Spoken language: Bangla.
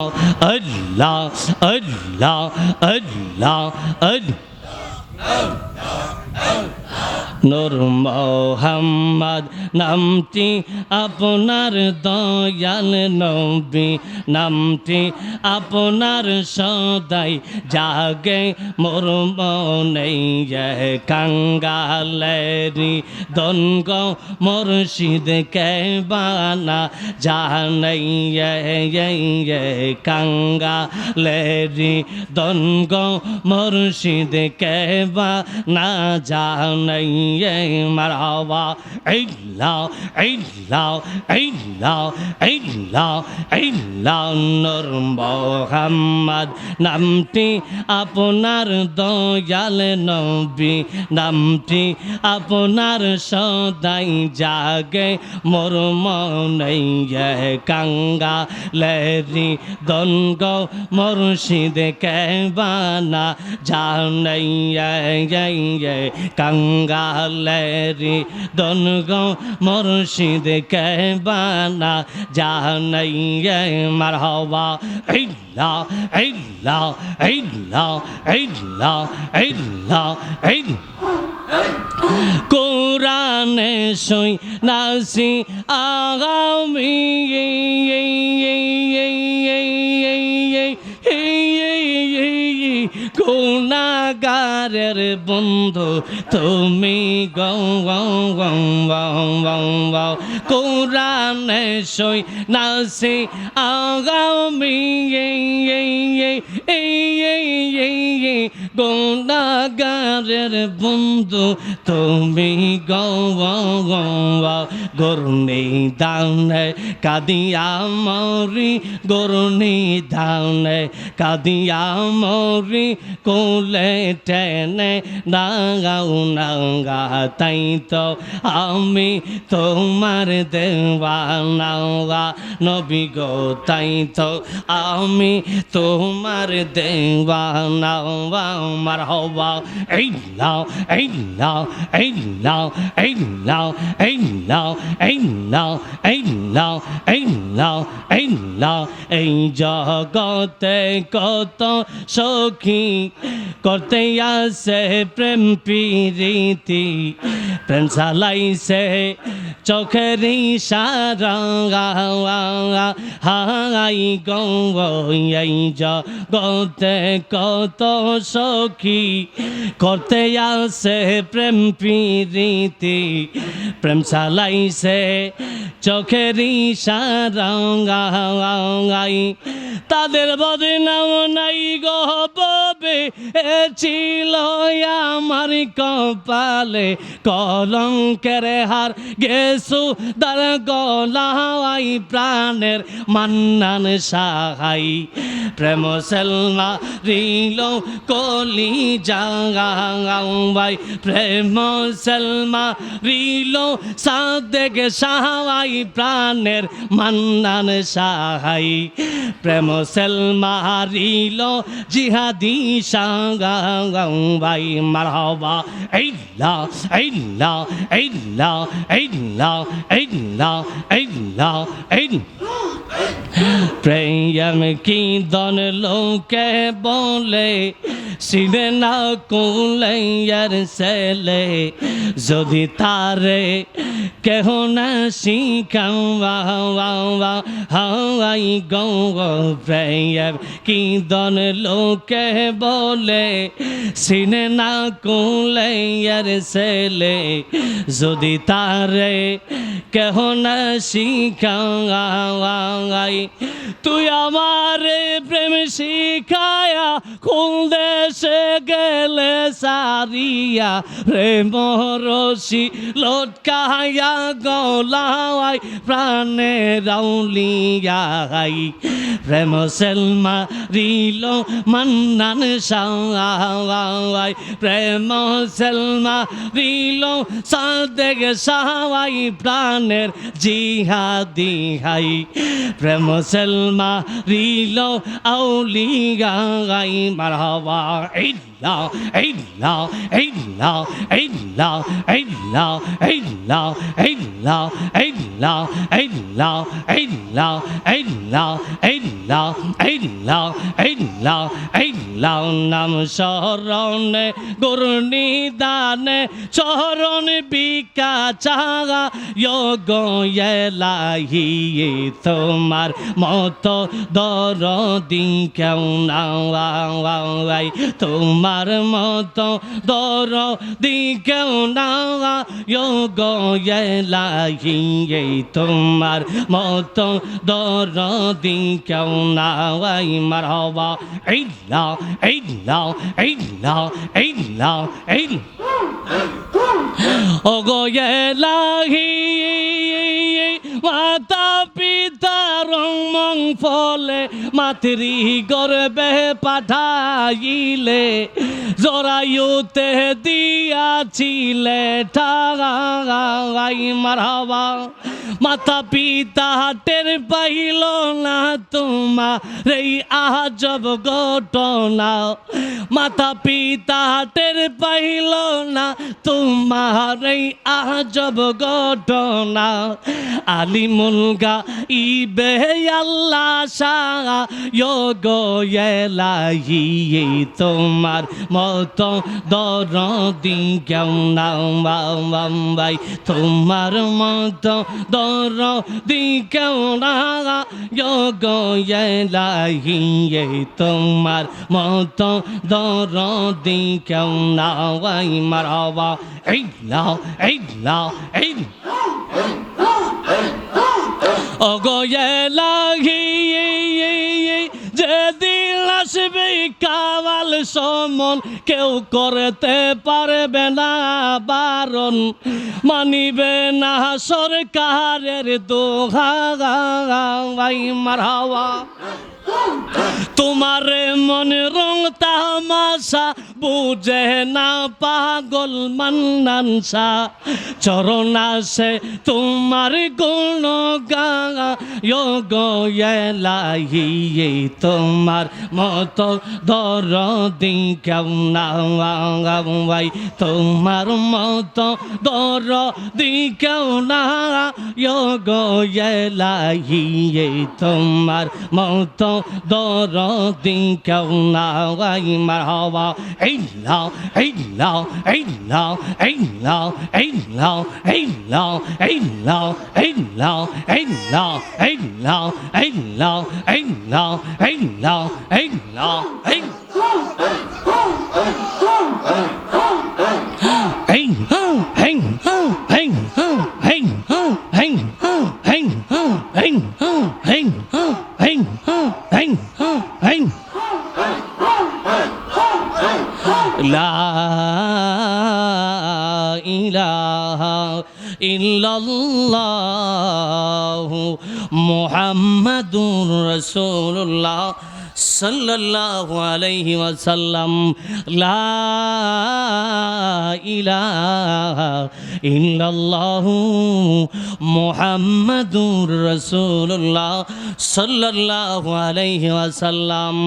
Allah, Allah, Allah, Allah. নূর মোহাম্মদ নামটি আপনার দয়াল নবী নামটি আপনার সদাই জাগে মোর মনে কাঙ্গালেরি দনগ মুর্শিদ কে বানা জানাই কাঙ্গালেরি দনগ মুর্শিদ কে বানা জানাই মারহাবা ইল্লাহ ইল্লাহ ইল্লাহ ইল্লাহ ইল্লাহ নূর মোহাম্মদ নামটি আপনার দয়াল নবী নামটি আপনার সদাই জাগে মোর মনে কাঙ্গালেরি দনগ মুর্শিদ কে বানা জানাই কাঙ্গালেরি দনগ মুর্শিদ কে বানা জানাই মারহাবা ইল্লাহ ইল্লাহ ইল্লাহ ইল্লাহ ইল্লাহ কোরআনে সই নাসি আগামী গুনাহগারের বন্ধু তুমি কোরআনে সই নাসি আগামী গুনাহগারের বন্ধু তুমি গরুনি দানে কাদিয়া মরি গরুনি দানে কাদিয়া মরি কোলে টেনে নাগাও নাগা তাই তো আমি তোমার দেওয়ানা নবী গো তাই তো আমি তোমার দেওয়ানা মারহাবা ইল্লাহ ইল্লাহ ইল্লাহ ইল্লাহ ইল্লাহ ইল্লাহ ইল্লাহ ইল্লাহ ইল্লাহ এই জগতে কত সখী করতে আসে প্রেম প্রীতি প্রেম চালাইছে চোখের ইশারা হাই গো এই জগতে কত সখী করতে আসে প্রেম প্রীতি প্রেম চালাইছে চোখের ইশারা তাদের বদনাম নাই গো ববে ছিল আমার কপালে কলঙ্কের হার গেছু দার গলাই প্রাণের মান্নান সাহাই প্রেম সেলমা রিল কলি জাগাই প্রেম সেলমা রিল সাদেক সাহাই প্রাণের মান্নান সাহাই প্রেম সেলমা রিল জিহাদি সাগাই মারহাবা ইল্লাহ ইল্লাহ ইল্লাহ ইল্লাহ ইল্লাহ ইল্লাহ প্রেম কি দন লোকে বলে সিনে না কুলাইয়ার সেলে যদি তারে কেহ না শিখাওয়া হাওয়াই গৌ প্রেম কি দন লোকে বলে সিনে না কুলাইয়ার সেলে যদি তারে কেহ না শিখাওয়াই তুই আমারে প্রেম শিখায়া কোন দেশে গেলে সারিয়া প্রেম রশি লটকায়া গলাওয়াই প্রাণে রাউলিয়াই প্রেম সেলমা রিল মান্নান সাওয়াই প্রেম সেলমা রিল সাদেক সাওয়াই প্রাণের জিহাদি হাই প্রেম সেলমা রিল আউলিয়াই মারহাবা ইল্লাহ ইল্লাহ ইল্লাহ ইল্লাহ ইল্লাহ ইল্লাহ ইল্লাহ ইল্লাহ ইল্লাহ ইল্লাহ ইল্লাহ ইল্লাহ ইল্লাহ ইল্লাহ ইল্লাহ নাম শরণে গুরু নিদানে চরণ বিকা চাগা যোগো এলাহি তোমার মতো দরদি কেউ নাই তোমার মতো দরদি কেউ না যোগো এলাহি তোমার মতো দরদি কেউ নাই মারহাবা ইল্লাহ ইল্লাহ ইল্লাহ ইল্লাহ ইল্লাহ ওগো এলাহি মাতা পিতার মং ফলে মাতৃ গর্বে পাঠাইলে জরায়ুতে দিয়াছিলে ঠাগাই মারহাবা মাতা পিতা টের পাইল না তোমার এই আজব ঘটনা মাতা পিতা টের পাইল না তোমার এই আজব ঘটনা আলিমুল গাইবে আল্লাহ শাহ যোগো এলাহি তোমার মতো দরদি কেউ না ভাই তোমার মতো দরদি কেউ না যোগো এলাহি তোমার মতো দরদি কেউ না ভাই মারহাবা ইল্লাহ ইল্লাহ ওগো এলাহি যেদিন আসবে কাওয়াল সমন কেউ করতে পারবে না বারণ মানিবে না সরকারের দোহাই মারহাবা তোমার মন রং তামাশা বুঝে না পাগল মান্নান সা চরণ আসে তোমার গুণ যোগো এলাহি তোমার মতো দরদি কেউ না ভাই তোমার মতো দরদি কেউ না যোগো এলাহি তোমার মতো দরদি কেউ না ভাই মারহাবা ইল্লাহ ইল্লাহ ইল্লাহ ইল্লাহ ইল্লাহ ইল্লাহ ইল্লাহ ইল্লাহ ইল্লাহ ইল্লাহ ইল্লাহ ইল্লাহ ইল্লাহ ইল্লাহ লা ইলাহা ইল্লাল্লাহু মুহাম্মাদুর রাসূলুল্লাহ সাল্লাল্লাহু আলাইহি ওয়াসাল্লাম লা ইলাহা ইল্লাল্লাহু মুহাম্মাদুর রাসূলুল্লাহ সাল্লাল্লাহু আলাইহি ওয়াসাল্লাম